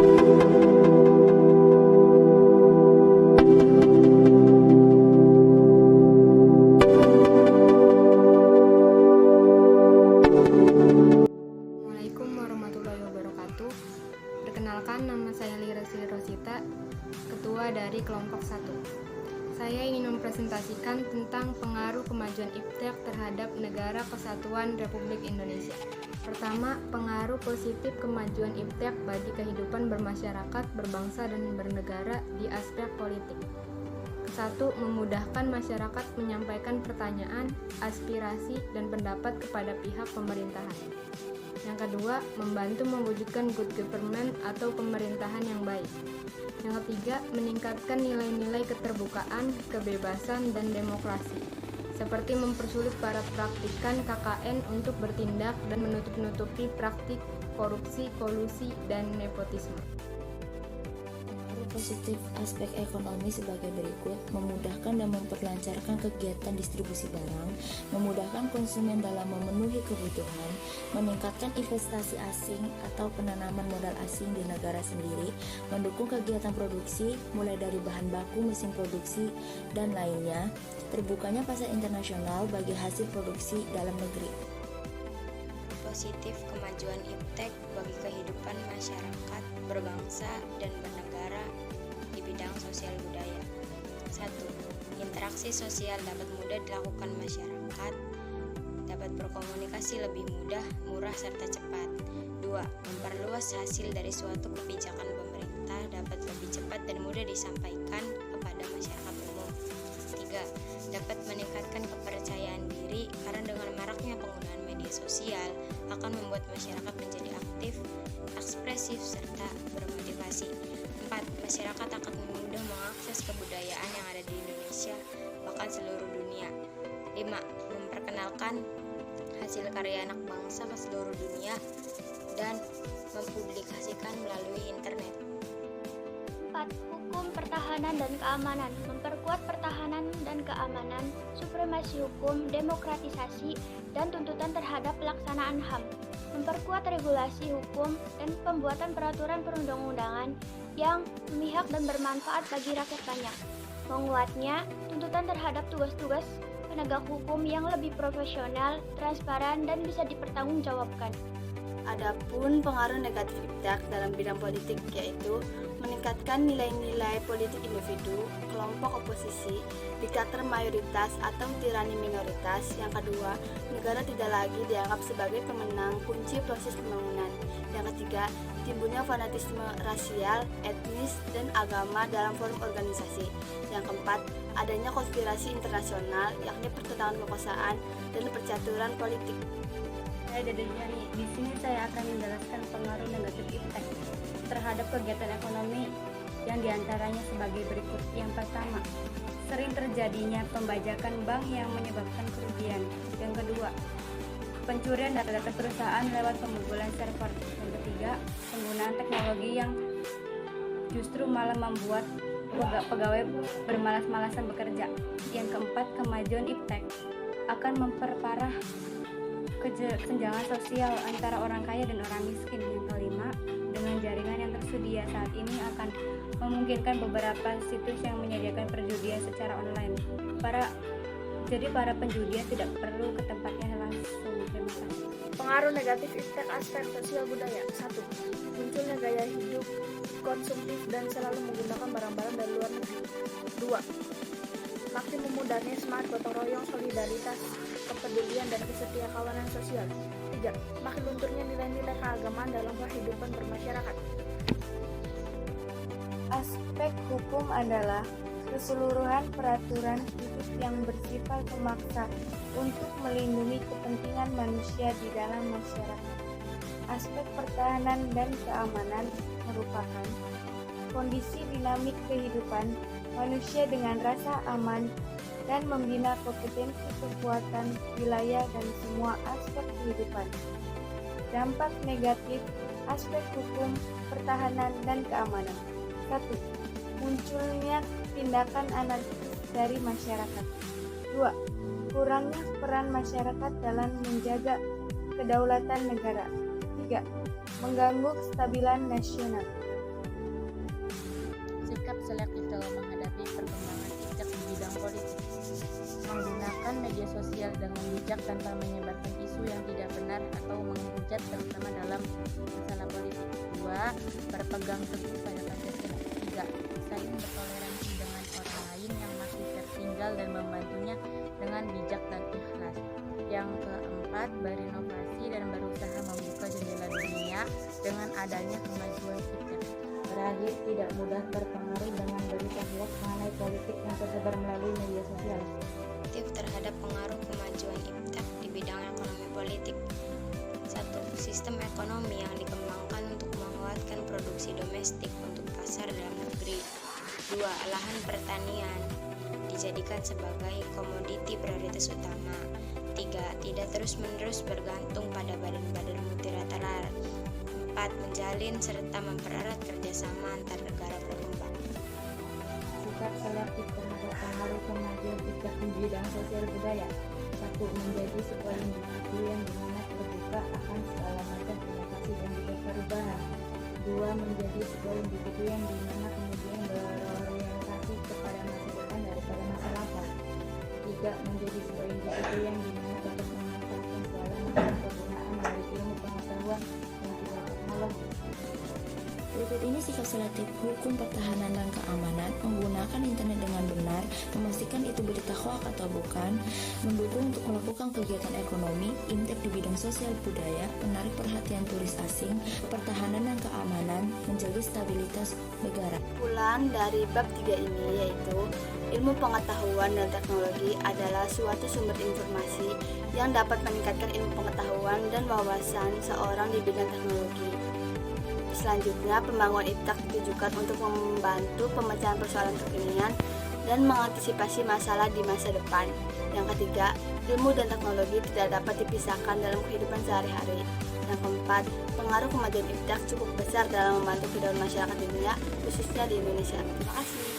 Assalamualaikum warahmatullahi wabarakatuh. Perkenalkan, nama saya Lira Sri Rosita, Ketua dari Kelompok 1. Saya ingin mempresentasikan tentang pengaruh kemajuan IPTEK terhadap Negara Kesatuan Republik Indonesia. Pertama, pengaruh positif kemajuan IPTEK bagi kehidupan bermasyarakat, berbangsa, dan bernegara di aspek politik. Satu, memudahkan masyarakat menyampaikan pertanyaan, aspirasi, dan pendapat kepada pihak pemerintahan. Yang kedua, membantu mewujudkan good government atau pemerintahan yang baik. Yang ketiga, meningkatkan nilai-nilai keterbukaan, kebebasan, dan demokrasi, seperti mempersulit para praktikan KKN untuk bertindak dan menutup-nutupi praktik korupsi, kolusi, dan nepotisme. Positif aspek ekonomi sebagai berikut: memudahkan dan memperlancarkan kegiatan distribusi barang, memudahkan konsumen dalam memenuhi kebutuhan, meningkatkan investasi asing atau penanaman modal asing di negara sendiri, mendukung kegiatan produksi mulai dari bahan baku, mesin produksi, dan lainnya, terbukanya pasar internasional bagi hasil produksi dalam negeri. Positif kemajuan IPTEK bagi kehidupan masyarakat, berbangsa, dan bernegara di bidang sosial budaya. 1. Interaksi sosial dapat mudah dilakukan masyarakat, dapat berkomunikasi lebih mudah, murah, serta cepat. 2. Memperluas hasil dari suatu kebijakan pemerintah dapat lebih cepat dan mudah disampaikan kepada masyarakat umum. 3. Dapat meningkatkan kepercayaan diri karena dengan maraknya penggunaan media sosial akan membuat masyarakat menjadi aktif, ekspresif, serta bermotivasi. 4. Masyarakat akan mudah mengakses kebudayaan yang ada di Indonesia, bahkan seluruh dunia. 5. Memperkenalkan hasil karya anak bangsa ke seluruh dunia dan mempublikasikan melalui internet. 4. Hukum, pertahanan, dan keamanan. Memperkuat pertahanan dan keamanan, supremasi hukum, demokratisasi, dan tuntutan terhadap pelaksanaan HAM. Memperkuat regulasi hukum dan pembuatan peraturan perundang-undangan yang memihak dan bermanfaat bagi rakyat banyak. Menguatnya tuntutan terhadap tugas-tugas penegak hukum yang lebih profesional, transparan, dan bisa dipertanggungjawabkan. Adapun pengaruh negatif IPTEK dalam bidang politik yaitu meningkatkan nilai-nilai politik individu, kelompok oposisi, diktator mayoritas atau tirani minoritas. Yang kedua, negara tidak lagi dianggap sebagai pemenang kunci proses pembangunan. Yang ketiga, timbulnya fanatisme rasial, etnis, dan agama dalam forum organisasi. Yang keempat, adanya konspirasi internasional yakni pertentangan kekuasaan dan percaturan politik. Saya Dede Jani. Di sini saya akan menjelaskan pengaruh negatif IPTEK terhadap kegiatan ekonomi yang diantaranya sebagai berikut. Yang pertama, sering terjadinya pembajakan bank yang menyebabkan kerugian. Yang kedua, pencurian data-data perusahaan lewat pembobolan server. Yang ketiga, penggunaan teknologi yang justru malah membuat pegawai bermalas-malasan bekerja. Yang keempat, kemajuan IPTEK akan memperparah kesenjangan sosial antara orang kaya dan orang miskin. Yang kelima, dengan jaringan yang tersedia saat ini akan memungkinkan beberapa situs yang menyediakan perjudian secara online. Jadi para penjudian tidak perlu ke tempatnya langsung. Terima kasih. Pengaruh negatif IPTEK aspek sosial budaya. 1. Munculnya gaya hidup konsumtif dan selalu menggunakan barang-barang dari luar negeri. 2. Makin memudahnya semangat gotong royong, solidaritas, kepedulian, dan kesetiakawanan sosial. 3. Makin lunturnya nilai-nilai keagamaan dalam kehidupan bermasyarakat. Aspek hukum adalah keseluruhan peraturan hidup yang bersifat memaksa untuk melindungi kepentingan manusia di dalam masyarakat. Aspek pertahanan dan keamanan merupakan kondisi dinamik kehidupan manusia dengan rasa aman dan membina kompetensi kekuatan wilayah dan semua aspek kehidupan. Dampak negatif aspek hukum, pertahanan, dan keamanan. 1. Munculnya tindakan anarkis dari masyarakat. 2. Kurangnya peran masyarakat dalam menjaga kedaulatan negara. 3. Mengganggu kestabilan nasional. selektif dalam menghadapi perkembangan iptek di bidang politik. Menggunakan media sosial dengan bijak tanpa menyebarkan isu yang tidak benar atau menghujat terutama dalam masalah politik. 2. Berpegang teguh pada Pancasila. 3. Saling bertoleransi dengan orang lain yang masih tertinggal dan membantunya dengan bijak dan ikhlas. Yang keempat, berinovasi dan berusaha membuka jendela dunia dengan adanya kemajuan iptek. Terakhir, tidak mudah terpengaruh dengan berita hoax mengenai politik yang tersebar melalui media sosial. Tips terhadap pengaruh kemajuan iptek di bidang ekonomi politik. 1. Sistem ekonomi yang dikembangkan untuk menguatkan produksi domestik untuk pasar dalam negeri. 2. Lahan pertanian dijadikan sebagai komoditi prioritas utama. 3. Tidak terus-menerus bergantung pada badan-badan multilateral. 4. Menjalin serta mempererat kerjasama antar negara berkembang. Sikap selektif terhadap pengaruh kemajuan iptek di bidang sosial budaya. 1. Menjadi sebuah individu yang dimana terbuka akan segala macam inovasi dan juga perubahan. 2. Menjadi sebuah individu yang dimana kemudian berorientasi kepada masa depan daripada masa lampau. 3. Menjadi sebuah individu yang dimana dapat memanfaatkan segala macam kegunaan dari ilmu pengetahuan dan juga teknologi. Berikut ini sikap selektif hukum pertahanan dan keamanan, menggunakan internet dengan benar, memastikan itu berita hoax atau bukan, mendukung untuk melakukan kegiatan ekonomi, iptek di bidang sosial budaya, menarik perhatian turis asing, pertahanan dan keamanan, menjaga stabilitas negara. Kesimpulan dari bab 3 ini yaitu ilmu pengetahuan dan teknologi adalah suatu sumber informasi yang dapat meningkatkan ilmu pengetahuan dan wawasan seorang di bidang teknologi. Selanjutnya, pembangunan iptek ditujukan untuk membantu pemecahan persoalan kekinian dan mengantisipasi masalah di masa depan. Yang ketiga, ilmu dan teknologi tidak dapat dipisahkan dalam kehidupan sehari-hari. Yang keempat, pengaruh kemajuan iptek cukup besar dalam membantu kehidupan masyarakat dunia, khususnya di Indonesia. Terima kasih.